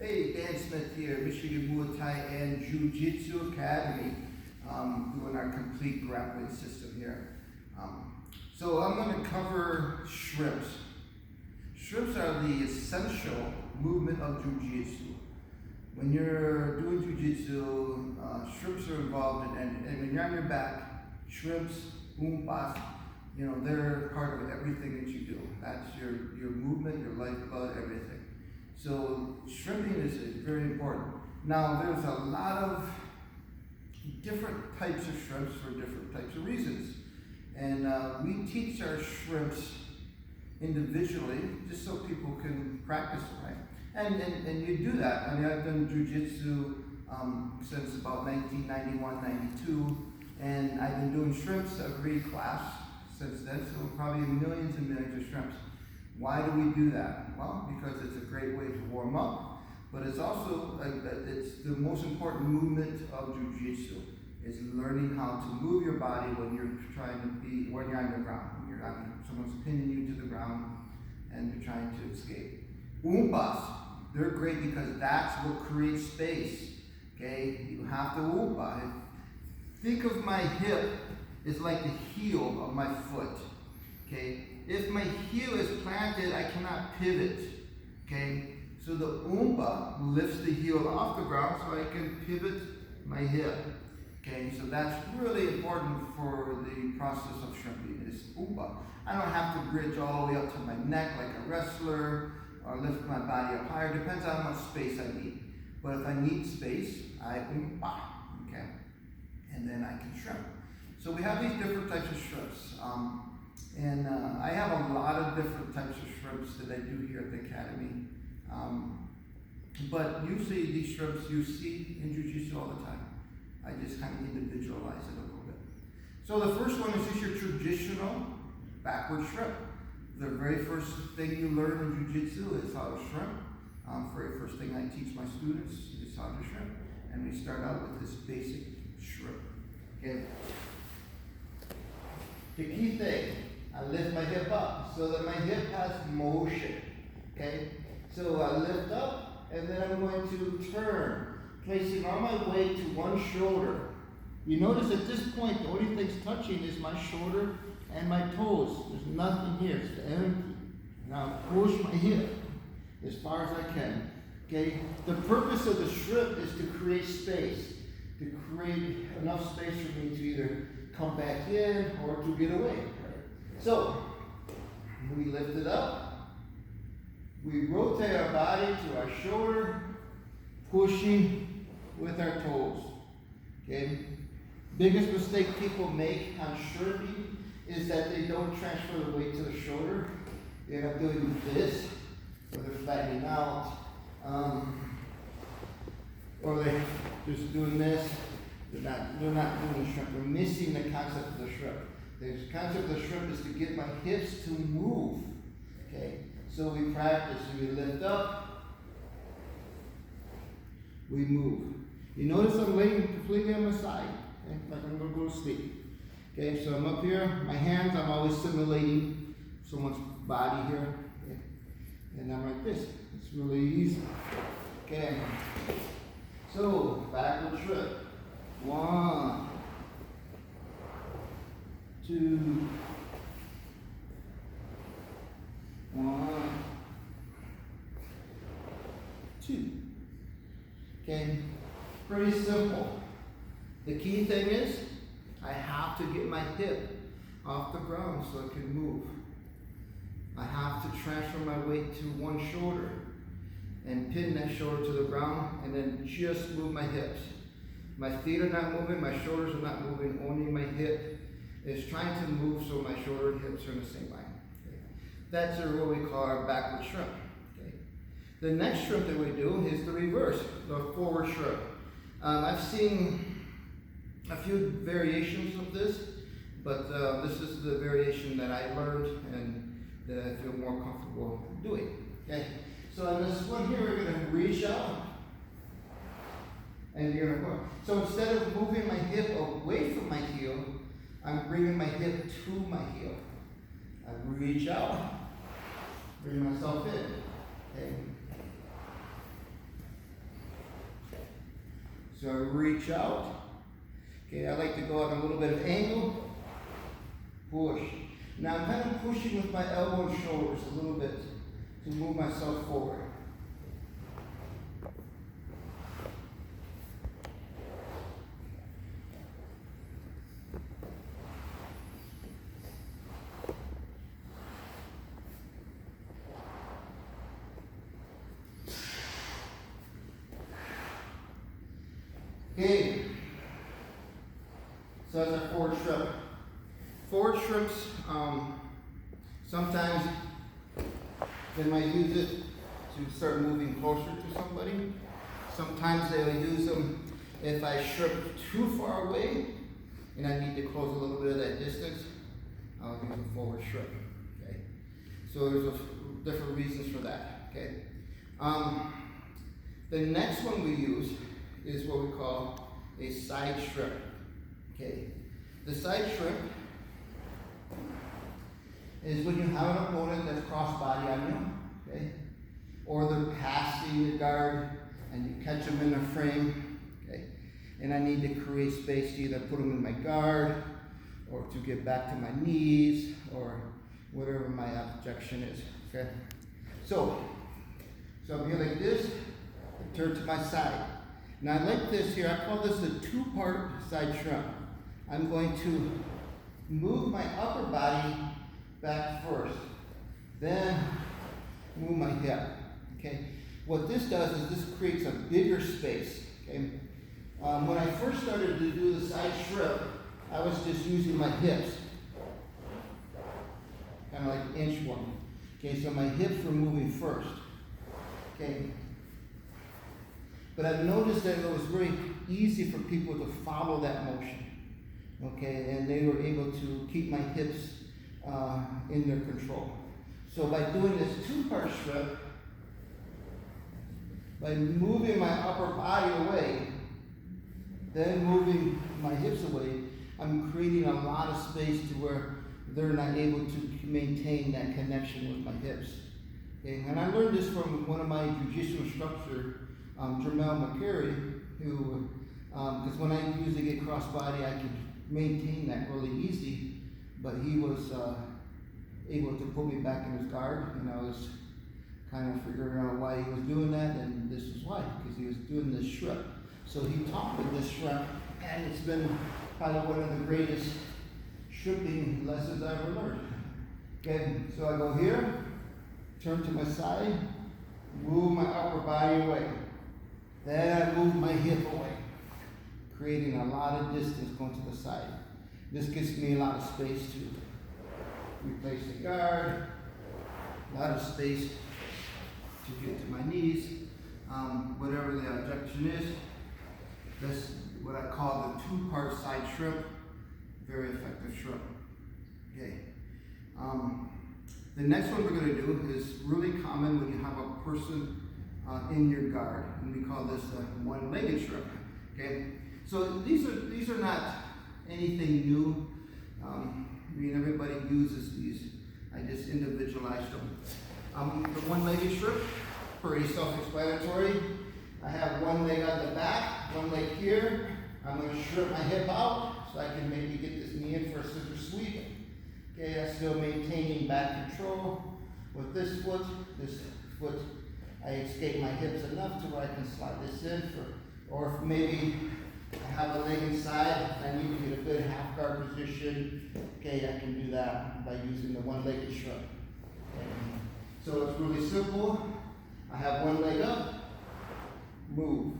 Hey, Dan Smith here, Michigan Muay Thai and Jiu-Jitsu Academy, doing our complete grappling system here. So I'm going to cover shrimps. Shrimps are the essential movement of Jiu-Jitsu. When you're doing Jiu-Jitsu, shrimps are involved and when you're on your back, shrimps, umpas, you know, they're part of everything that you do. That's your movement, your lifeblood, everything. So shrimping is very important. Now there's a lot of different types of shrimps for different types of reasons. And we teach our shrimps individually just so people can practice, right? And you do that. I mean, I've done Jiu-Jitsu since about 1991, 92, and I've been doing shrimps every class since then, so probably millions and millions of shrimps. Why do we do that? Well, because it's a great way to warm up, but it's also, it's the most important movement of Jiu-Jitsu, is learning how to move your body when you're when you're on the ground, when you're someone's pinning you to the ground and you're trying to escape. Umpas, they're great because that's what creates space, okay? You have to umpa. Think of my hip as like the heel of my foot, okay? If my heel is planted, I cannot pivot, okay? So the umpa lifts the heel off the ground so I can pivot my hip, okay? So that's really important for the process of shrimping, is umpa. I don't have to bridge all the way up to my neck like a wrestler or lift my body up higher. Depends on how much space I need. But if I need space, I umpa, okay? And then I can shrimp. So we have these different types of shrimps. I have a lot of different types of shrimps that I do here at the Academy. But usually these shrimps you see in Jiu-Jitsu all the time. I just kind of individualize it a little bit. So the first one is just your traditional backward shrimp. The very first thing you learn in Jiu-Jitsu is how to shrimp. Very first thing I teach my students is how to shrimp. And we start out with this basic shrimp. Okay. The key thing, I lift my hip up so that my hip has motion, okay? So I lift up and then I'm going to turn, placing all my weight to one shoulder. You notice at this point, the only thing's touching is my shoulder and my toes. There's nothing here, it's empty. Now push my hip as far as I can, okay? The purpose of the shrimp is to create space, to create enough space for me to either come back in or to get away. So, we lift it up, we rotate our body to our shoulder, pushing with our toes, okay? Biggest mistake people make on shrimping is that they don't transfer the weight to the shoulder. They end up doing this, or they're flattening out, or they're just doing this. They're not doing the shrimp. They're missing the concept of the shrimp. The concept of the shrimp is to get my hips to move. Okay? So we practice. We lift up. We move. You notice I'm laying completely on my side. Okay? Like I'm going to go to sleep. Okay? So I'm up here. My hands, I'm always simulating someone's body here. Okay? And I'm like this. It's really easy. Okay? So, backward shrimp. 1, 2, 1, 2. Okay, pretty simple. The key thing is I have to get my hip off the ground so I can move. I have to transfer my weight to one shoulder and pin that shoulder to the ground and then just move my hips. My feet are not moving, my shoulders are not moving, only my hip is trying to move so my shoulder and hips are in the same line. Okay. That's what we call our backward shrimp. Okay. The next shrimp that we do is the reverse, the forward shrimp. I've seen a few variations of this, but this is the variation that I learned and that I feel more comfortable doing. Okay. So on this one here, we're going to reach out. And you're going to go. So instead of moving my hip away from my heel, I'm bringing my hip to my heel. I reach out, bring myself in. Okay. So I reach out. Okay, I like to go at a little bit of angle. Push. Now I'm kind of pushing with my elbow and shoulders a little bit to move myself forward. Okay, so that's our forward shrimp. Forward shrimps, sometimes they might use it to start moving closer to somebody. Sometimes they'll use them if I shrimp too far away and I need to close a little bit of that distance, I'll use a forward shrimp. Okay, so there's different reasons for that. Okay, the next one we use is what we call a side shrimp. Okay, the side shrimp is when you have an opponent that's cross-body on you, okay, or they're passing the guard and you catch them in the frame, okay, and I need to create space to either put them in my guard or to get back to my knees or whatever my objection is. Okay, so I'm here like this, I turn to my side. Now like this here, I call this a two-part side shrimp. I'm going to move my upper body back first, then move my hip. Okay, what this does is this creates a bigger space. Okay, when I first started to do the side shrimp, I was just using my hips, kind of like inch one. Okay, so my hips were moving first. Okay. But I've noticed that it was very easy for people to follow that motion, okay, and they were able to keep my hips in their control. So by doing this two-part shrimp, by moving my upper body away, then moving my hips away, I'm creating a lot of space to where they're not able to maintain that connection with my hips. Okay? And I learned this from one of my jiu-jitsu instructors, Jermel McCary, who, because when I usually get cross-body, I can maintain that really easy, but he was able to put me back in his guard, and I was kind of figuring out why he was doing that, and this is why, because he was doing this shrimp. So he taught me this shrimp, and it's been probably one of the greatest shrimping lessons I ever learned. Okay, so I go here, turn to my side, move my upper body away. Then I move my hip away, creating a lot of distance going to the side. This gives me a lot of space to replace the guard, a lot of space to get to my knees, whatever the objection is. That's what I call the two-part side shrimp. Very effective shrimp. Okay. The next one we're going to do is really common when you have a person in your guard, and we call this a one-legged shrimp. Okay, so these are not anything new. I mean, everybody uses these. I just individualized them. The one-legged shrimp, pretty self-explanatory. I have one leg on the back, one leg here. I'm going to shrimp my hip out so I can maybe get this knee in for a scissor sweep. Okay, I'm still maintaining back control. With this foot, I escape my hips enough to where I can slide this in or if maybe I have a leg inside, I need to get a good half guard position. Okay, I can do that by using the one-legged shrimp. Okay. So it's really simple. I have one leg up, move.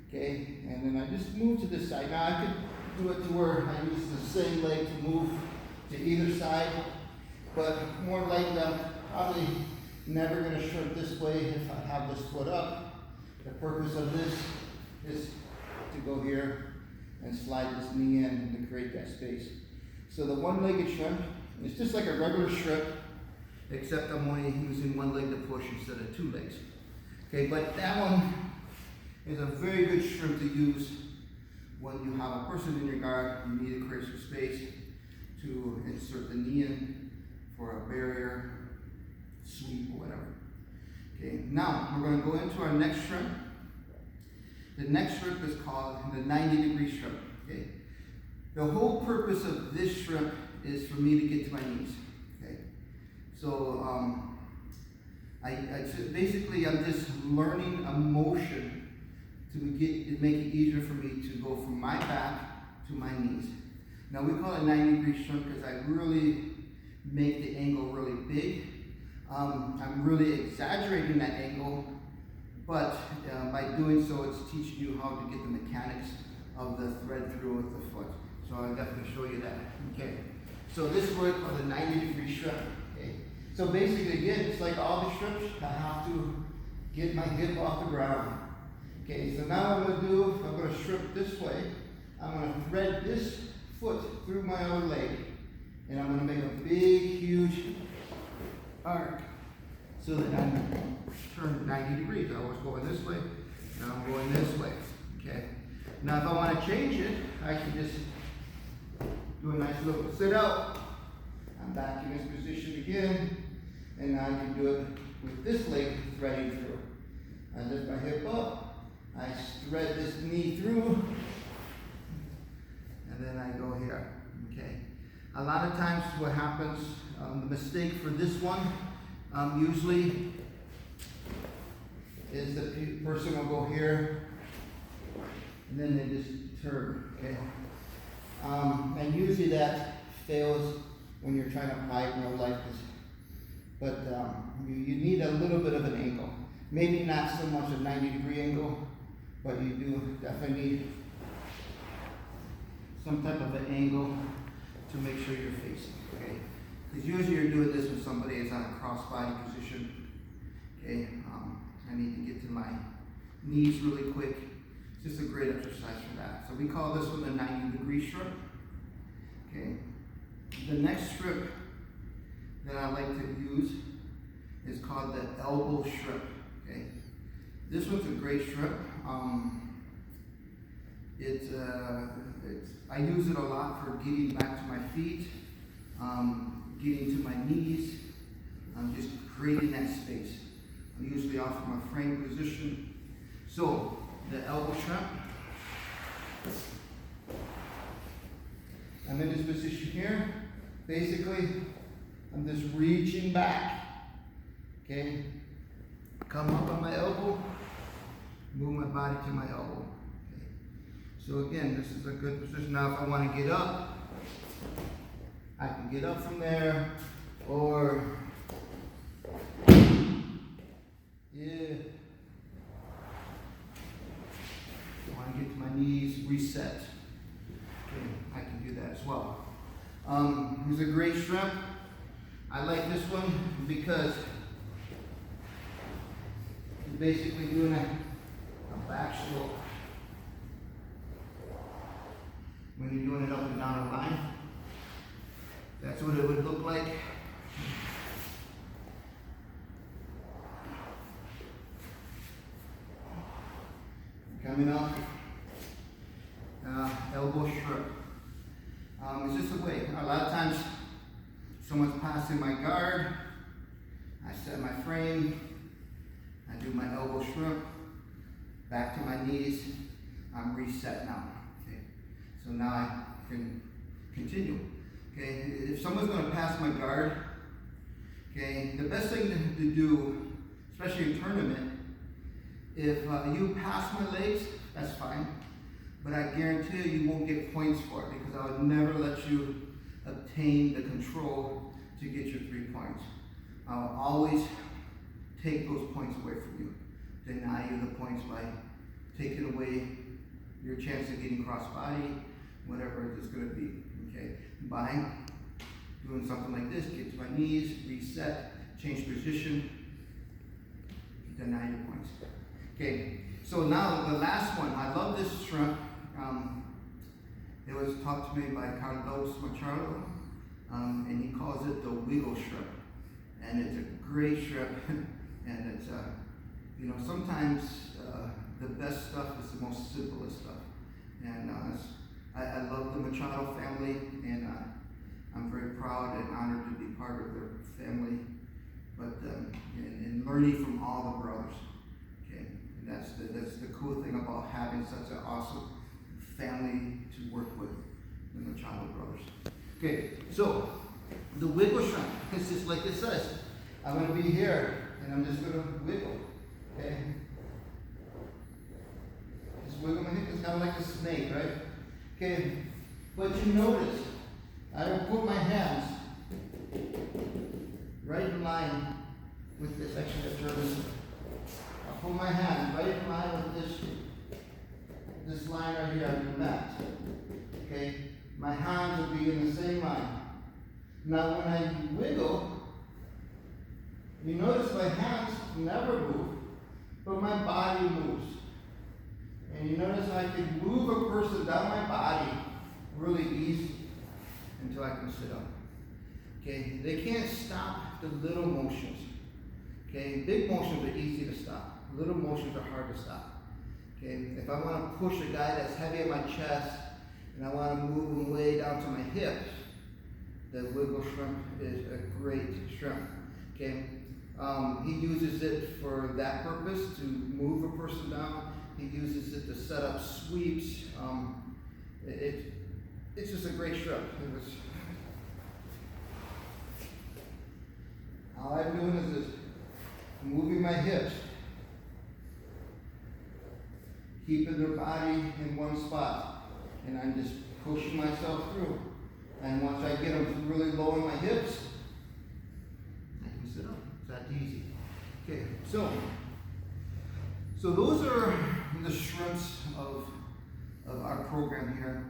Okay, and then I just move to this side. Now I could do it to where I use the same leg to move to either side, but more likely I'm probably never going to shrimp this way if I have this foot up. The purpose of this is to go here and slide this knee in to create that space. So the one-legged shrimp is just like a regular shrimp, except I'm only using one leg to push instead of two legs. Okay, but that one is a very good shrimp to use when you have a person in your guard. You need to create some space to insert the knee in for a barrier, sweep, or whatever. Okay, now we're going to go into our next shrimp. The next shrimp is called the 90-degree shrimp. Okay. The whole purpose of this shrimp is for me to get to my knees. Okay. So basically I'm just learning a motion to make it easier for me to go from my back to my knees. Now we call it 90-degree shrimp because I really make the angle really big. I'm really exaggerating that angle, but by doing so, it's teaching you how to get the mechanics of the thread through with the foot. So I'll definitely show you that. Okay. So this is what we call the 90-degree shrimp. Okay. So basically, again, it's like all the shrimps. I have to get my hip off the ground. Okay. So now what I'm going to do, I'm going to shrimp this way. I'm going to thread this foot through my other leg, and I'm going to make a big, huge arc so that I'm turned 90 degrees. I was going this way, now I'm going this way. Okay. Now if I want to change it, I can just do a nice little sit out. I'm back in this position again, and I can do it with this leg threading through. I lift my hip up, I thread this knee through, and then I go here. Okay. A lot of times what happens, the mistake for this one, usually is the person will go here and then they just turn, okay? And usually that fails when you're trying to apply it in real life. But you need a little bit of an angle. Maybe not so much a 90-degree angle, but you do definitely need some type of an angle to make sure you're facing, okay? Because usually you're doing this when somebody is on a cross-body position, okay? I need to get to my knees really quick. It's just a great exercise for that. So we call this one the 90-degree shrimp, okay? The next shrimp that I like to use is called the elbow shrimp, okay? This one's a great shrimp. I use it a lot for getting back to my feet, getting to my knees, just creating that space. I'm usually off from a frame position. So, the elbow shrimp. I'm in this position here. Basically, I'm just reaching back. Okay? Come up on my elbow, move my body to my elbow. Okay. So again, this is a good position. Now if I want to get up, I can get up from there, or yeah, I want to get to my knees, reset. Okay, I can do that as well. Here's a great shrimp. I like this one because you're basically doing a back stroke. When you're doing it up and down a line, that's what it would look like. Coming up, elbow shrimp. It's just a way. A lot of times, someone's passing my guard, I set my frame, I do my elbow shrimp, back to my knees, I'm reset now. Okay. So now I can continue. Okay. If someone's going to pass my guard, okay, the best thing to do, especially in tournament, if you pass my legs, that's fine. But I guarantee you won't get points for it because I would never let you obtain the control to get your 3 points. I'll always take those points away from you. Deny you the points by taking away your chance of getting cross-body, whatever it's going to be. Okay, by doing something like this, get to my knees, reset, change position, deny your points. Okay, so now the last one. I love this shrimp. It was taught to me by Carlos Machado, and he calls it the wiggle shrimp. And it's a great shrimp, and it's, sometimes the best stuff is the most simplest stuff. And I love the Machado family, and I'm very proud and honored to be part of their family. But and learning from all the brothers, okay, and that's the cool thing about having such an awesome family to work with, the Machado brothers. Okay, so the wiggle shrimp is just like it says. I'm going to be here, and I'm just going to wiggle. Okay, just wiggle my hip. It's kind of like a snake, right? Okay, but you notice I will put my hands right in line with this. Actually, let's turn this. I'll put my hands right in line with this line right here on the mat. Okay, my hands will be in the same line. Now, when I wiggle, you notice my hands never move, but my body moves. And you notice I can move a person down my body really easy until I can sit up. Okay, they can't stop the little motions. Okay, big motions are easy to stop. Little motions are hard to stop. Okay, if I want to push a guy that's heavy on my chest and I want to move him way down to my hips, the wiggle shrimp is a great shrimp. Okay, he uses it for that purpose, to move a person down. He uses it to set up sweeps. It's just a great shrimp. All I'm doing is just moving my hips, keeping their body in one spot, and I'm just pushing myself through. And once I get them really low on my hips, I can sit up. It's that easy. Okay, so those are the shrimps of our program here.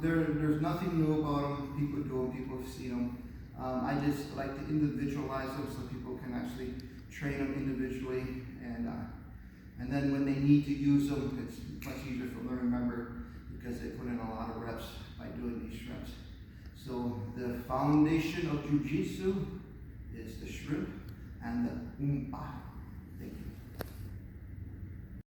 There's nothing new about them. People do them. People have seen them. I just like to individualize them so people can actually train them individually, and then when they need to use them, it's much easier for them to remember because they put in a lot of reps by doing these shrimps. So the foundation of Jiu-Jitsu is the shrimp and the umpa. Thank you.